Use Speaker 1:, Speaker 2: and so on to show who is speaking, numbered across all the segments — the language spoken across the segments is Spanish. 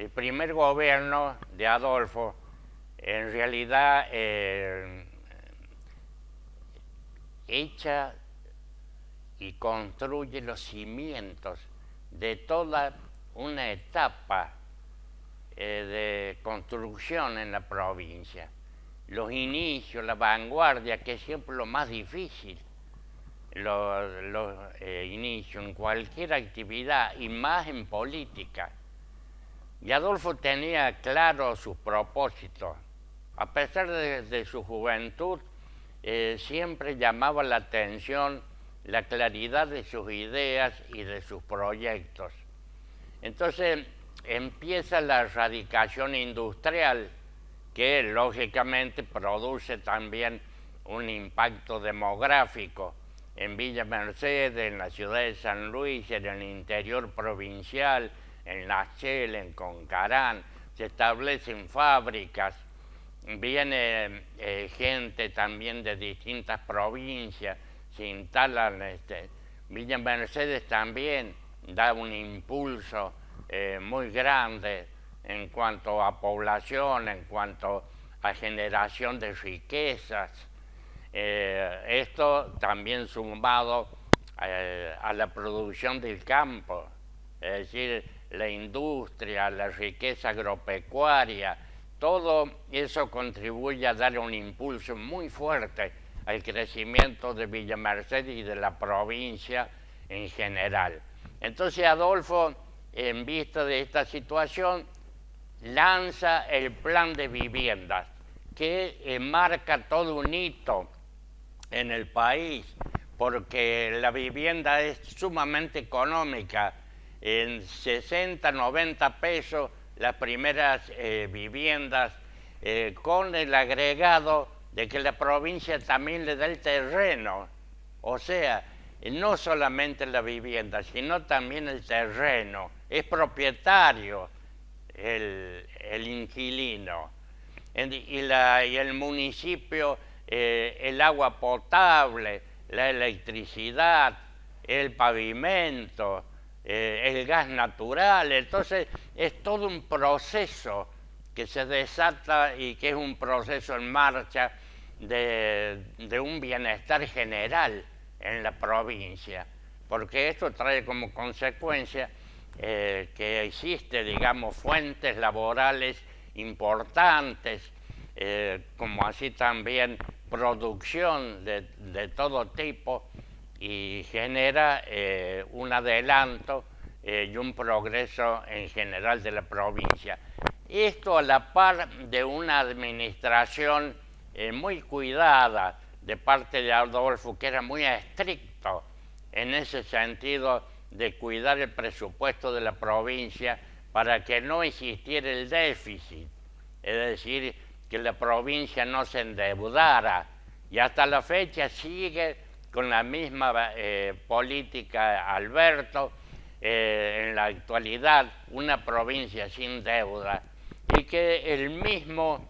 Speaker 1: el primer gobierno de Adolfo en realidad echa y construye los cimientos de toda una etapa de construcción en la provincia. Los inicios, la vanguardia, que es siempre lo más difícil, los inicios en cualquier actividad y más en política. Y Adolfo tenía claro sus propósitos. A pesar de su juventud, siempre llamaba la atención la claridad de sus ideas y de sus proyectos. Entonces empieza la erradicación industrial, que lógicamente produce también un impacto demográfico en Villa Mercedes, en la ciudad de San Luis, en el interior provincial, en Las Cheles, en Concarán. Se establecen fábricas, viene gente también de distintas provincias, se instalan. Villa Mercedes también da un impulso muy grande en cuanto a población, en cuanto a generación de riquezas. Esto también sumado a la producción del campo, es decir, la industria, la riqueza agropecuaria, todo eso contribuye a dar un impulso muy fuerte al crecimiento de Villa Mercedes y de la provincia en general. Entonces Adolfo, en vista de esta situación, lanza el plan de viviendas, que marca todo un hito en el país, porque la vivienda es sumamente económica. En 60, 90 pesos las primeras viviendas, con el agregado de que la provincia también le da el terreno. O sea, no solamente la vivienda, sino también el terreno. Es propietario el inquilino. Y el municipio, el agua potable, la electricidad, el pavimento, el gas natural. Entonces es todo un proceso que se desata y que es un proceso en marcha de un bienestar general en la provincia, porque esto trae como consecuencia que existe, digamos, fuentes laborales importantes, como así también producción de todo tipo, y genera un adelanto y un progreso en general de la provincia. Esto a la par de una administración muy cuidada de parte de Adolfo, que era muy estricto en ese sentido de cuidar el presupuesto de la provincia para que no existiera el déficit, es decir, que la provincia no se endeudara, y hasta la fecha sigue con la misma política Alberto. En la actualidad, una provincia sin deuda, y que el mismo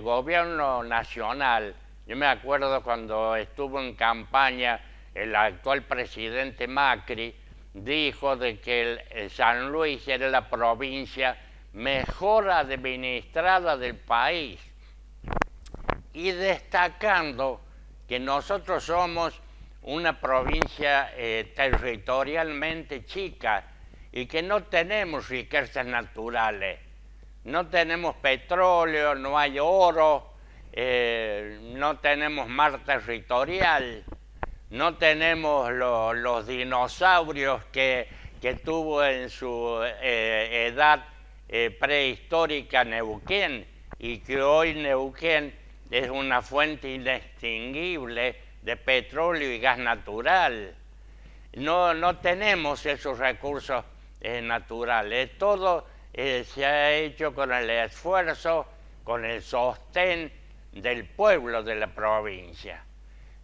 Speaker 1: gobierno nacional, yo me acuerdo cuando estuvo en campaña el actual presidente Macri, dijo de que San Luis era la provincia mejor administrada del país, y destacando que nosotros somos una provincia territorialmente chica y que no tenemos riquezas naturales, no tenemos petróleo, no hay oro, no tenemos mar territorial, no tenemos los dinosaurios que tuvo en su edad prehistórica Neuquén, y que hoy Neuquén es una fuente inextinguible de petróleo y gas natural. No tenemos esos recursos naturales. Todo se ha hecho con el esfuerzo, con el sostén del pueblo de la provincia,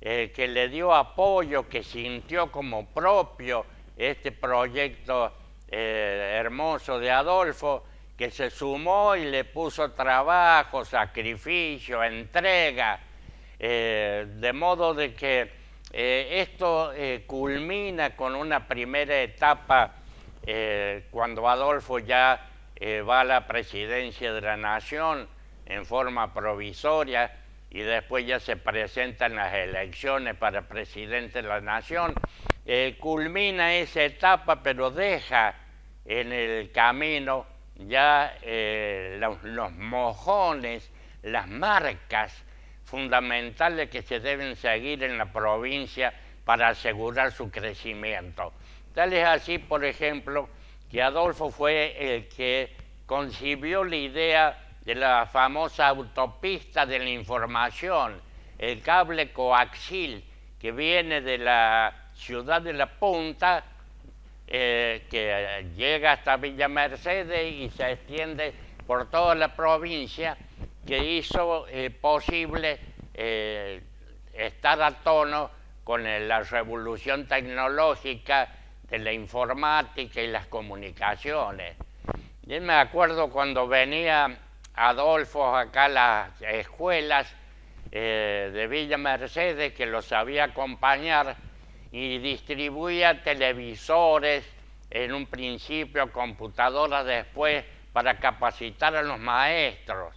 Speaker 1: que le dio apoyo, que sintió como propio este proyecto hermoso de Adolfo, que se sumó y le puso trabajo, sacrificio, entrega, de modo de que esto culmina con una primera etapa cuando Adolfo ya va a la presidencia de la Nación en forma provisoria y después ya se presentan las elecciones para presidente de la Nación, culmina esa etapa, pero deja en el camino ya los mojones, las marcas fundamentales que se deben seguir en la provincia para asegurar su crecimiento. Tal es así, por ejemplo, que Adolfo fue el que concibió la idea de la famosa autopista de la información, el cable coaxil que viene de la ciudad de La Punta, que llega hasta Villa Mercedes y se extiende por toda la provincia, que hizo posible estar a tono con la revolución tecnológica de la informática y las comunicaciones. Yo me acuerdo cuando venía Adolfo acá a las escuelas de Villa Mercedes, que lo sabía acompañar, y distribuía televisores, en un principio computadoras después, para capacitar a los maestros.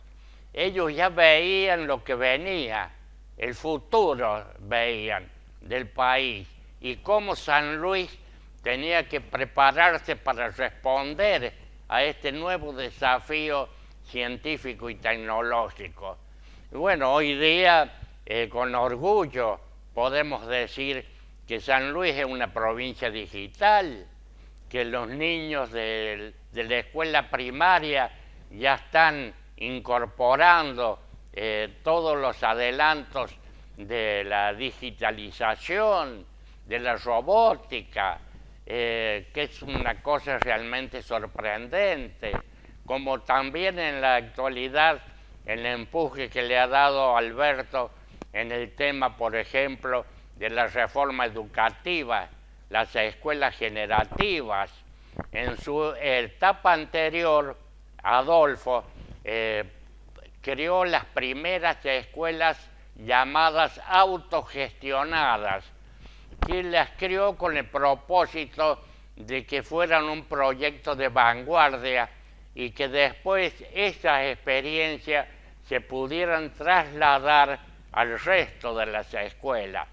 Speaker 1: Ellos ya veían lo que venía, el futuro veían del país y cómo San Luis tenía que prepararse para responder a este nuevo desafío científico y tecnológico. Y bueno, hoy día con orgullo podemos decir que San Luis es una provincia digital, que los niños de la escuela primaria ya están incorporando todos los adelantos de la digitalización, de la robótica, que es una cosa realmente sorprendente, como también en la actualidad el empuje que le ha dado Alberto en el tema, por ejemplo, de la reforma educativa, las escuelas generativas. En su etapa anterior, Adolfo creó las primeras escuelas llamadas autogestionadas, que las creó con el propósito de que fueran un proyecto de vanguardia y que después esas experiencias se pudieran trasladar al resto de las escuelas.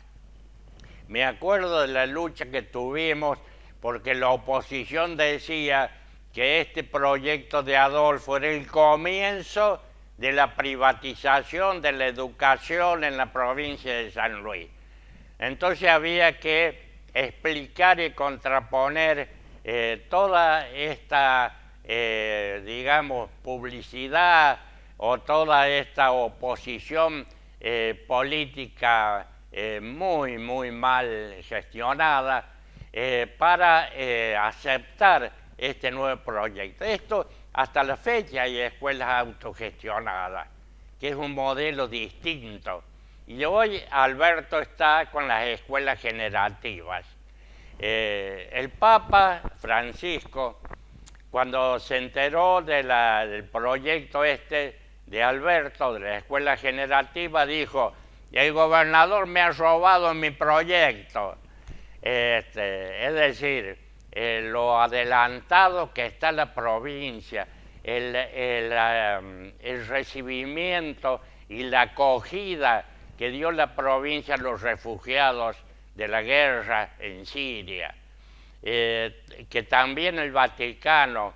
Speaker 1: Me acuerdo de la lucha que tuvimos porque la oposición decía que este proyecto de Adolfo era el comienzo de la privatización de la educación en la provincia de San Luis. Entonces había que explicar y contraponer toda esta, digamos, publicidad o toda esta oposición política muy mal gestionada para aceptar este nuevo proyecto. Esto hasta la fecha hay escuelas autogestionadas, que es un modelo distinto. Y hoy Alberto está con las escuelas generativas. El Papa Francisco, cuando se enteró del proyecto de Alberto, de la escuela generativa, dijo: el gobernador me ha robado mi proyecto. Es decir, lo adelantado que está la provincia, el recibimiento y la acogida que dio la provincia a los refugiados de la guerra en Siria, que también el Vaticano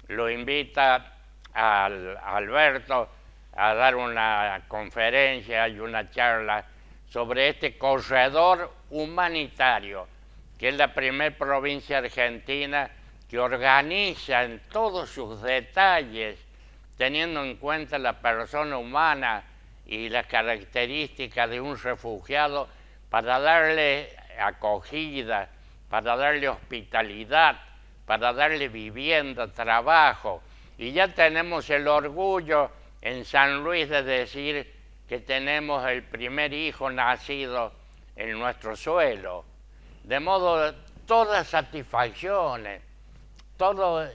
Speaker 1: lo invita a Alberto a dar una conferencia y una charla sobre este corredor humanitario, que es la primera provincia argentina que organiza en todos sus detalles, teniendo en cuenta la persona humana y las características de un refugiado, para darle acogida, para darle hospitalidad, para darle vivienda, trabajo. Y ya tenemos el orgullo en San Luis de decir que tenemos el primer hijo nacido en nuestro suelo. De modo, todas satisfacciones, todo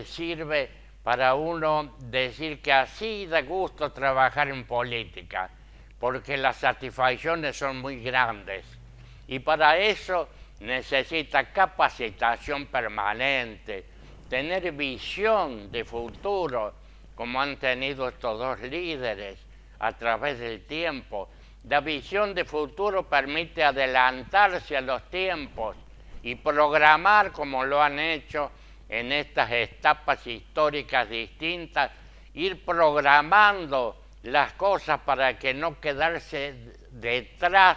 Speaker 1: sirve para uno decir que así da gusto trabajar en política, porque las satisfacciones son muy grandes. Y para eso necesita capacitación permanente, tener visión de futuro, como han tenido estos dos líderes a través del tiempo. La visión de futuro permite adelantarse a los tiempos y programar, como lo han hecho en estas etapas históricas distintas, ir programando las cosas para que no quedarse detrás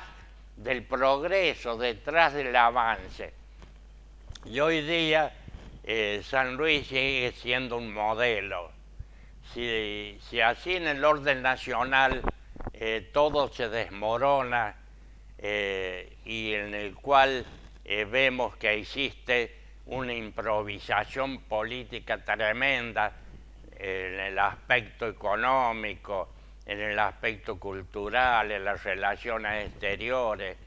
Speaker 1: del progreso, detrás del avance. Y hoy día San Luis sigue siendo un modelo. Si así en el orden nacional todo se desmorona y en el cual vemos que existe una improvisación política tremenda en el aspecto económico, en el aspecto cultural, en las relaciones exteriores,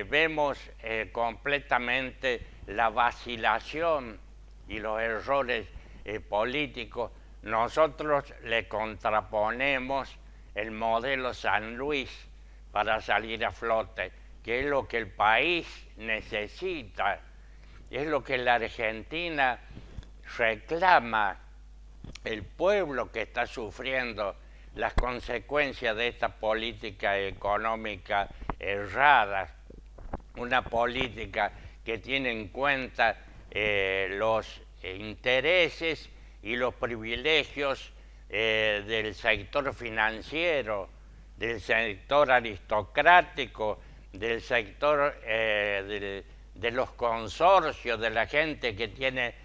Speaker 1: vemos completamente la vacilación y los errores políticos. Nosotros le contraponemos el modelo San Luis para salir a flote, que es lo que el país necesita, es lo que la Argentina reclama, el pueblo que está sufriendo las consecuencias de esta política económica errada, una política que tiene en cuenta los intereses y los privilegios del sector financiero, del sector aristocrático, del sector de los consorcios, de la gente que tiene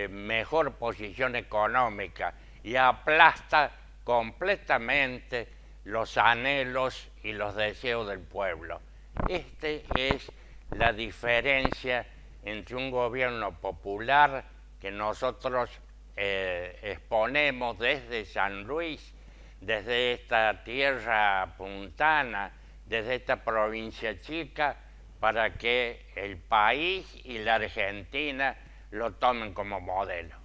Speaker 1: mejor posición económica, y aplasta completamente los anhelos y los deseos del pueblo. Esta es la diferencia entre un gobierno popular que nosotros exponemos desde San Luis, desde esta tierra puntana, desde esta provincia chica, para que el país y la Argentina lo tomen como modelo.